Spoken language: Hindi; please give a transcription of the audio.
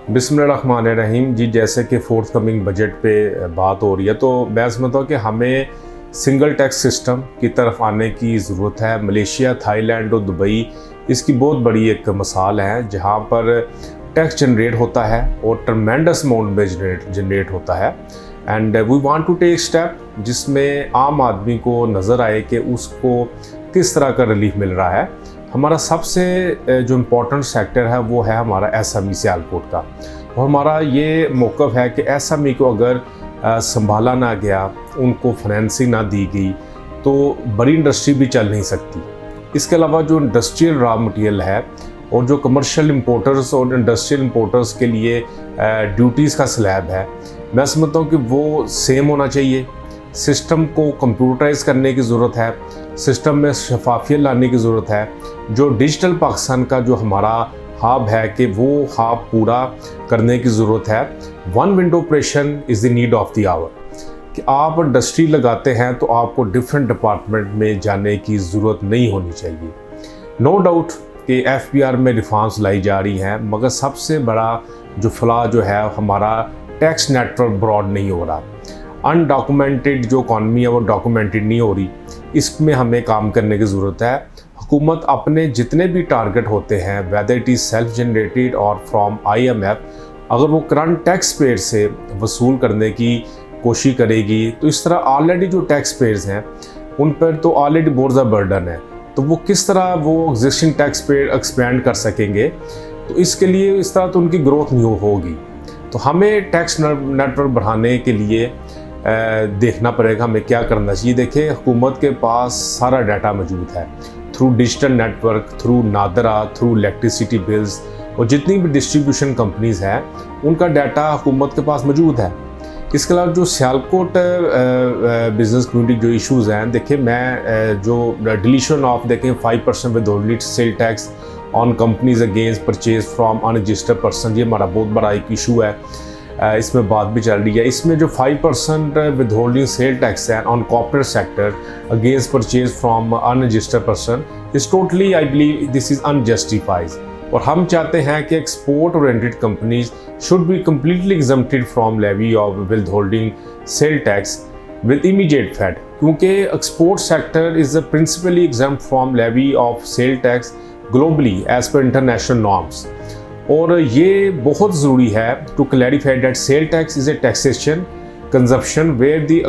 बिस्मिल्लाहिर्रहमानिर्रहीम जी। जैसे कि फोर्थ कमिंग बजट पे बात हो रही है, तो मैं समझता हूँ कि हमें सिंगल टैक्स सिस्टम की तरफ आने की ज़रूरत है। मलेशिया, थाईलैंड और दुबई इसकी बहुत बड़ी एक मिसाल है, जहाँ पर टैक्स जनरेट होता है और ट्रमेंडस अमाउंट में जनरेट होता है। And we want to take step जिसमें आम आदमी को नज़र आए कि उसको किस तरह का रिलीफ मिल रहा है। हमारा सबसे जो इम्पोर्टेंट सेक्टर है वो है हमारा एसएमई सियालकोट का, और हमारा ये मौक़िफ़ है कि एसएमई को अगर संभाला ना गया, उनको फाइनेंसिंग ना दी गई, तो बड़ी इंडस्ट्री भी चल नहीं सकती। इसके अलावा जो इंडस्ट्रियल रॉ मटेरियल है और जो कमर्शियल इंपोर्टर्स और इंडस्ट्रियल इंपोर्टर्स के लिए ड्यूटीज़ का स्लैब है, मैं समझता हूँ कि वो सेम होना चाहिए। सिस्टम को कंप्यूटराइज करने की ज़रूरत है, सिस्टम में शफाफियत लाने की ज़रूरत है। जो डिजिटल पाकिस्तान का जो हमारा हब है कि वो हब पूरा करने की ज़रूरत है। One window operation is the need of the hour, कि आप इंडस्ट्री लगाते हैं तो आपको डिफरेंट डिपार्टमेंट में जाने की ज़रूरत नहीं होनी चाहिए। नो डाउट कि एफबीआर में रिफॉर्म्स लाई जा रही हैं, मगर सबसे बड़ा जो फ्लॉ जो है हमारा टैक्स नेटवर्क ब्रॉड नहीं हो रहा। अनडॉक्यूमेंटेड जो इकॉनमी है वो डॉक्यूमेंटेड नहीं हो रही। इसमें हमें काम करने की ज़रूरत है। हुकूमत अपने जितने भी टारगेट होते हैं, whether it is self generated और फ्रॉम IMF, अगर वो करंट टैक्स पेयर से वसूल करने की कोशिश करेगी, तो इस तरह ऑलरेडी जो टैक्स पेयर्स हैं उन पर तो ऑलरेडी बहुत ज़्यादा बर्डन है, तो वो किस तरह वो एग्जिस्टिंग टैक्स पेयर एक्सपेंड कर सकेंगे। तो इसके लिए इस तरह तो उनकी ग्रोथ नहीं होगी। तो हमें टैक्स नेटवर्क बढ़ाने के लिए देखना पड़ेगा हमें क्या करना चाहिए। देखिए, हुकूमत के पास सारा डाटा मौजूद है, through digital network, through NADRA, through electricity bills, और जितनी भी डिस्ट्रीब्यूशन कंपनीज़ हैं उनका डाटा हुकूमत के पास मौजूद है। इसके अलावा जो सियालकोट बिज़नेस कम्युनिटी जो इश्यूज़ हैं, देखिए मैं जो डिलीशन ऑफ देखें 5% with sale tax on companies against purchase from unregistered person, ये हमारा बहुत बड़ा एक इशू है। इसमें बात भी चल रही है। इसमें जो 5% विद होल्डिंग सेल टैक्स है on corporate sector against purchase from unregistered person is totally, I believe this is unjustified. और हम चाहते हैं कि export oriented companies should be completely exempted from levy of withholding sale tax with immediate effect, क्योंकि export sector is principally exempt from levy of sale tax globally as per international norms. और ये बहुत ज़रूरी है to clarify that cell tax is a taxation consumption where the